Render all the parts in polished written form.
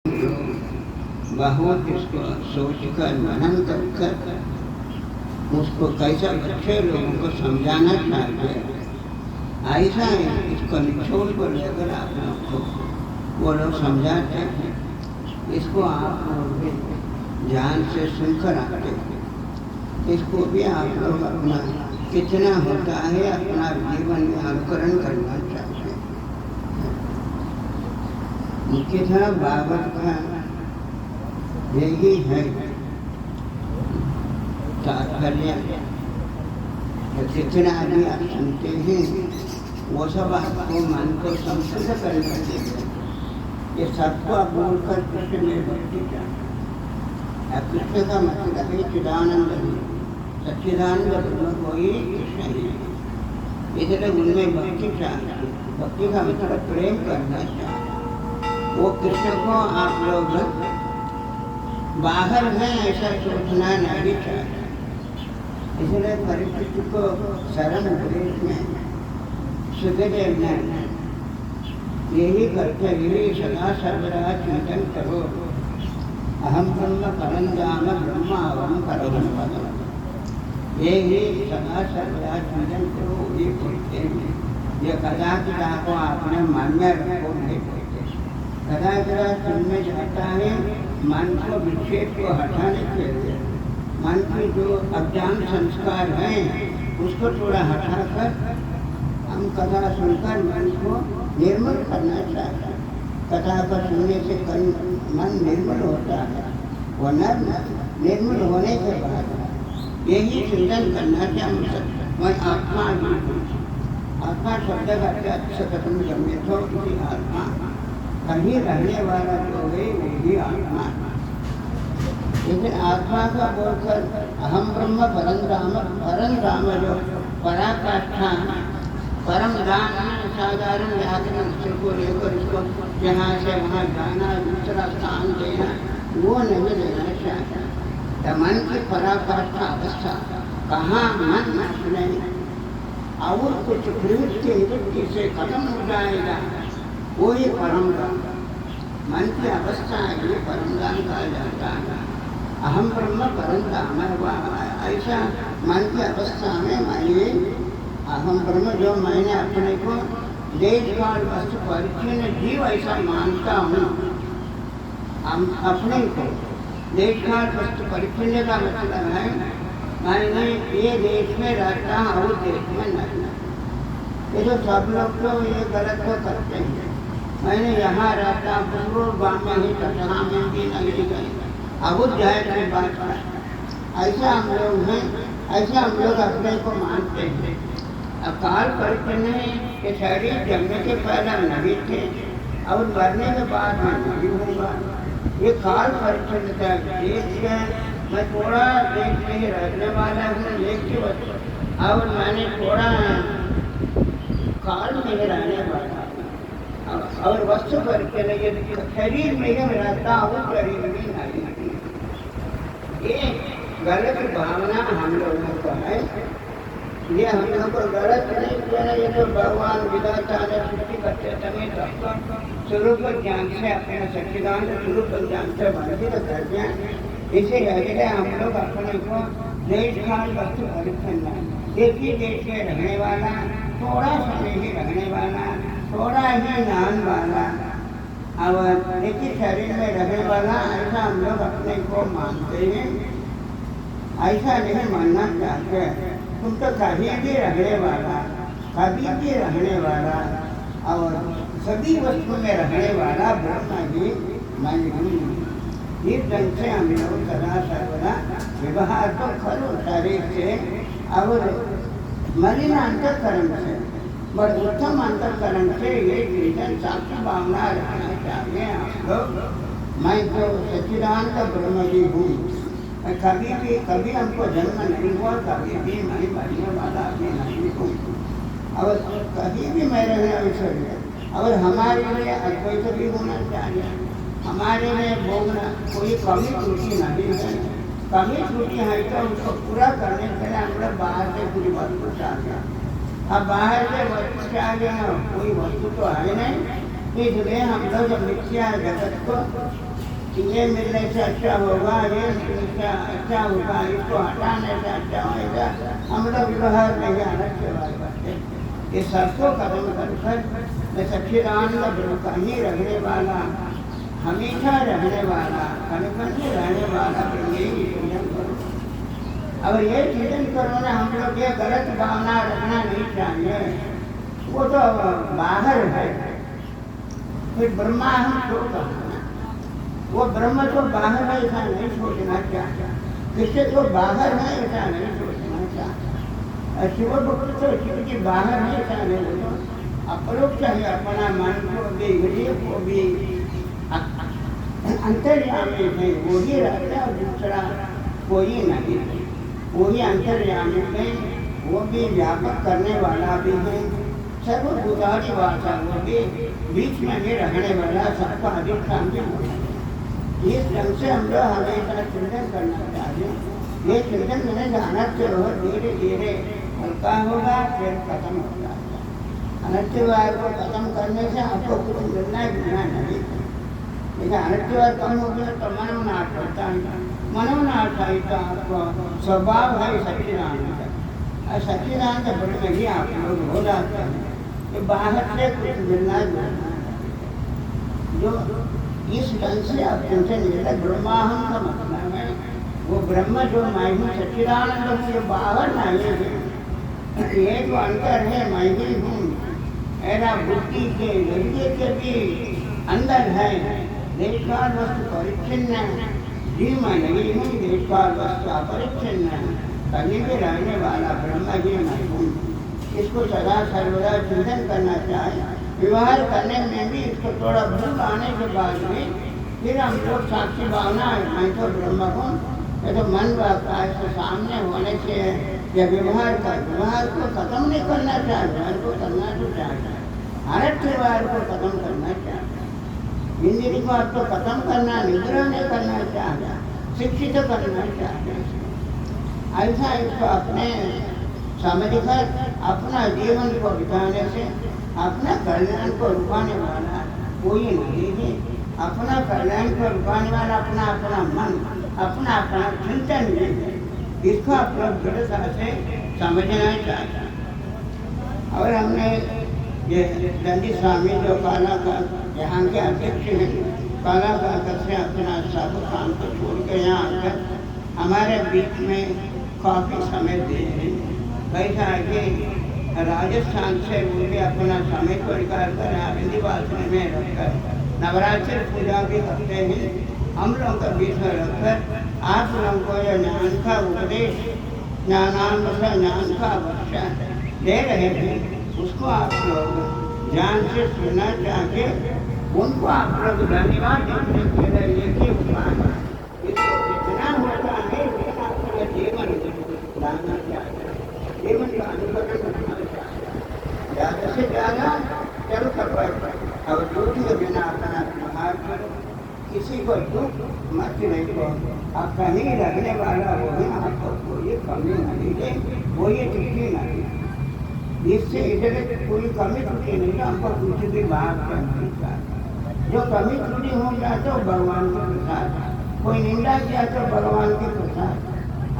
बहुत इसको सोचकर मनन कर उसको कैसा अच्छे लोगों को समझाना चाहिए, ऐसा इसको निचोड़ को लेकर आप लोग को वो लोग समझाते हैं। इसको आप लोग ध्यान से सुनकर आते हैं। इसको भी आप लोग अपना कितना होता है अपना जीवन में अनुकरण करना चाहिए। मुख्यतः भागवत का यही है तात्पर्य। जितना भी आप सुनते हैं वो सब आपको मन को संशुद्ध करना चाहिए। ये सबको आप बोलकर कृष्ण में भक्ति जाए। अब कृष्ण का मतलब है चिदानंद, सच्चिदानंद ब्रह्म कोई कृष्ण है, इसलिए उनमें भक्ति चाहिए। भक्ति का मतलब प्रेम करना चाहिए। वो कृष्ण को आप लोग बाहर में ऐसा सोचना नहीं चाहिए। इसलिए परीक्षित को शरण उपदेश में सुखदेव ने यही करते हुए सदा सर्वदा चिंतन करो, अहम ब्रह्म परम धाम ब्रह्मावम करोहम पदम। यही सदा सर्वदा चिंतन करो, ये बोलते हैं। ये कदाचित आपको अपने मन में रखो नहीं बोलते। कदाचित सुनने जाता है मन को विक्षेप को हटाने के लिए, मन के जो अज्ञान संस्कार हैं उसको थोड़ा हटाकर हम कथा सुनकर मन को निर्मल करना चाहिए। कथा को सुनने से मन निर्मल होता है। वो निर्मल होने के बाद यही चिंतन करना चाहिए। मैं आत्मा ही हूँ। आत्मा शब्द का अच्छा कथन करने तो इसी आत्मा कहीं रहने वाला जो है वही आत्मा। लेकिन आत्मा का बोलकर अहम ब्रह्म परम धाम जो पराकाष्ठा परम धाम साधारण व्याकरण को लेकर इसको यहाँ से वहाँ जाना, दूसरा स्थान देना, वो नहीं देना चाहिए। तो मन की पराकाष्ठा अवस्था कहाँ मन सुने और कुछ प्रवृत्ति निवृत्ति से खत्म हो जाएगा, वो ही परम धाम। मन की अवस्था ये परम धाम कहा जाता है। अहम ब्रह्म परम धाम ऐसा मन की अवस्था में मानिए अहम ब्रह्म जो मैंने अपने को देश काल वस्तु परिचय जीव ऐसा मानता हूँ। हम अपने को देश काल वस्तु परिचय का मतलब है मैंने ये देश में रहता हूँ और देश में नहीं। ये तो सब लोग तो ये गलत को करते हैं। मैंने यहाँ रहता पूर्व गाँव में ही कटहा में भी नहीं गई, अब जाए के बात ऐसा हम लोग हैं, ऐसा हम लोग अपने को मानते हैं। अकाल परिचय के शरीर जन्म के पहले नहीं थे और मरने के बाद में नहीं होगा। ये काल परिचय का देश है। मैं थोड़ा देश में ही रहने वाला हूँ लेकिन और मैंने थोड़ा काल में ही रहने वाला और वस्तु परिचय शरीर में ही रहता हूँ, शरीर में नहीं। ये गलत भावना हम लोगों को है। ये हम लोग को गलत नहीं किया। ये तो भगवान विधाता ने सृष्टि करते समय सबको स्वरूप ज्ञान से अपने सच्चिदानंद स्वरूप ज्ञान से वंचित कर दिया। इसीलिए हम लोग अपने को देश काल वस्तु परिचय एक ही देश में रहने वाला, थोड़ा समय ही रहने वाला, थोड़ा ही ज्ञान वाला और एक ही शरीर में रहने वाला, ऐसा हम लोग अपने को मानते हैं। ऐसा नहीं मानना चाहते। तुम तो कभी भी रहने वाला, कभी भी रहने वाला और सभी वस्तु में रहने वाला ब्रह्म ही मैं हूँ। इस ढंग से हम लोग सदा सर्वदा व्यवहार तो करो शरीर से और मलिन अंतःकरण से, बड़ उत्तम अंतःकरण से ये चिंतन साक्षी भावना रखना चाहिए। आप लोग मैं तो सच्चिदानंद ब्रह्म जी हूँ। कभी हमको जन्म नहीं हुआ, कभी भी मैं मरने वाला भी नहीं हूँ और कभी भी मैं रहने अवसर और हमारे लिए अद्वैत भी होना चाहिए। हमारे लिए भोगना कोई कमी त्रुटि नहीं है। कमी त्रुटि है तो उसको पूरा करने के लिए हम लोग बाहर से पूरी वस्तु चाहिए। अब बाहर से वस्तु चाहिए, कोई वस्तु तो है नहीं, इसलिए हम लोग मिथ्या जगत को ये मिलने से अच्छा होगा, ये मिलने से अच्छा होगा, इसको हटाने से अच्छा होगा, हम लोग व्यवहार नहीं आना चाहिए। ये सबको कदम कर सच्चिदानंद ब्रह्म का ही रहने वाला, हमेशा रहने वाला, कनकन रहने वाला यही चिंतन करो। अगर ये चिंतन करो ना, हम लोग ये गलत भावना रखना नहीं चाहिए, वो तो बाहर है। फिर ब्रह्मा हम क्यों कहना, वो ब्रह्म तो बाहर है ऐसा नहीं सोचना चाहिए, किससे तो बाहर है ऐसा नहीं सोचना चाहिए। शिव भक्त तो शिव जी बाहर है ऐसा नहीं बोलो, अपरोक्ष है, अपना मन को भी हृदय को भी अंतर्यामी है, वो ही रहता है, दूसरा कोई नहीं है। वो ही अंतर्यामी है, वो भी व्यापक करने वाला भी है, सर्वभूतादि वासा, वो भी बीच में भी रहने वाला, सबका अधिष्ठान भी होता है। इस ढंग से हम लोग हमेशा चिंतन करना चाहिए। ये चिंतन मैंने जाना तो धीरे धीरे हल्का होगा, फिर खत्म हो जाएगा। अनित्यवाद को खत्म करने से आपको कुछ मिलना नहीं। लेकिन अनित्यवाद कम हो गया तो मनोनाश होता है, मनोनाश है तो आपको स्वभाव है सच्चिदानंद, और सच्चिदानंद ब्रह्म में ही आप लोग हो जाते हैं। ये बाहर से कुछ मिलना जो इस ढंग से आप चिंतन नहीं, ब्रह्माहम का मतलब है वो ब्रह्म जो मैं हूँ सच्चिदानंद हूँ, ये बाहर नहीं है, ये जो अंतर है मैं ही हूँ, मेरा बुद्धि के हृदय के भी अंदर है। देशकाल वस्तु परिच्छिन्न जीव मैं नहीं हूँ, देशकाल वस्तु अपरिच्छिन्न कहीं भी रहने वाला ब्रह्म ही मैं हूँ। इसको सदा सर्वदा चिंतन करना चाहिए। व्यवहार करने में भी इसको थोड़ा भूल आने के बाद में फिर हम लोग साक्षी भावना है, मैं तो ब्रह्म हूँ, ये तो मन वाकाश के सामने होने से या व्यवहार को खत्म नहीं करना चाहिए, व्यवहार को करना तो चाहिए, हर व्यवहार को खत्म करना चाहिए। इंद्रिय को आपको खत्म करना, निग्रह नहीं करना चाहिए, शिक्षित करना चाहिए। ऐसा इसको अपने समझकर अपना जीवन को बिताने से अपना कल्याण को रुकाने वाला कोई नहीं है। अपना कल्याण को रुकाने वाला अपना अपना मन, अपना अपना चिंतन है। इसको आप लोग दृढ़ता से समझना चाहिए। और हमने ये दंडी स्वामी जो काला का यहाँ के अध्यक्ष हैं, काला का से अपना सब काम को छोड़ के यहाँ आकर हमारे बीच में काफ़ी समय दे हैं। कैसा है कि राजस्थान से वो भी अपना समय को निकाल कर यहाँ विंध्यवासिनी में रखकर नवरात्रि पूजा भी करते हैं। हम लोग का बीच में रखकर आप लोगों को यह ज्ञान का उपदेश, ज्ञानामृत ज्ञान का अवसर दे रहे हैं, उसको आप लोग ध्यान से सुनना चाहिए। उनको आप लोग धन्यवाद देने के लिए एक ही उपाय है, इसको जितना होता है उतना अपना जीवन लाना चाहिए, जीवन का अनुकरण करना चाहिए। ज़्यादा से ज़्यादा चलो कर और दुख के बिना अपना व्यवहार करो, किसी को दुख मत नहीं को। आप कहीं रखने वाला हो गया, आपको कोई कमी नहीं है, कोई त्रुटि नहीं है। इससे इधर कोई कमी त्रुटि नहीं है, हमको कुछ भी बात करनी चाहिए। जो कमी त्रुटि हो गया तो भगवान के प्रसाद, कोई निंदा किया तो भगवान के प्रसाद।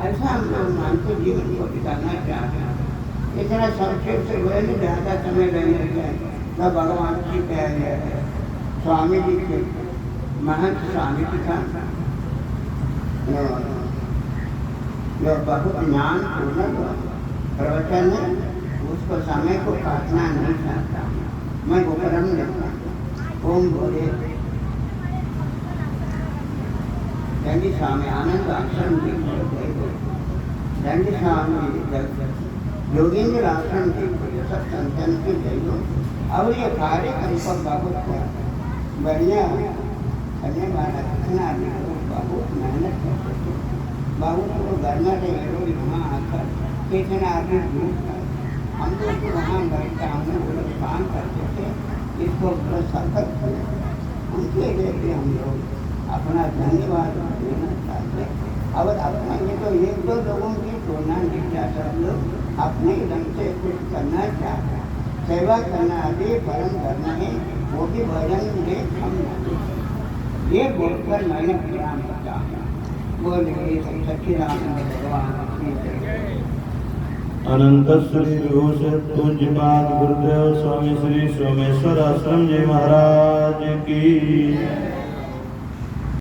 ऐसा हम लोग मानते जीवन को बिताना चाहते हैं। इतना संक्षेप से हुए नहीं, ज़्यादा समय लेने गए तो भगवान की प्यारे स्वामी जी के महंत स्वामी जी का जो बहुत ज्ञान पूर्ण प्रवचन है, उसको समय को काटना नहीं चाहता। मैं वो कर्म लेता ओम बोले दंडी स्वामी आनंद आश्रम जी दंडी स्वामी योगेंद्र आश्रम जी सब संतन के जैनो। और ये कार्यक्रम पर बहुत बढ़िया करने वाला कितना बहुत मेहनत करते थे, बहुत तो घर में रहे वहाँ आकर कितना आदमी दूर था। हम लोग वहाँ बैठा हमने वो लोग काम करते थे, इसको सफल किया। उनके लिए भी हम लोग अपना धन्यवाद देना चाहते। और अपना ये तो एक दो लोगों की तुलना नहीं चाहता, हम लोग अपने ढंग से कुछ करना चाहते। सेवा करना अभी परम धर्म है, वो भी भजन में हम नहीं। ये बोलकर मैंने प्रणाम किया। बोले सच्चिदानंद भगवान की जय। अनंत श्री विभूष पूज्यपाद गुरुदेव स्वामी श्री सोमेश्वर आश्रम जी महाराज की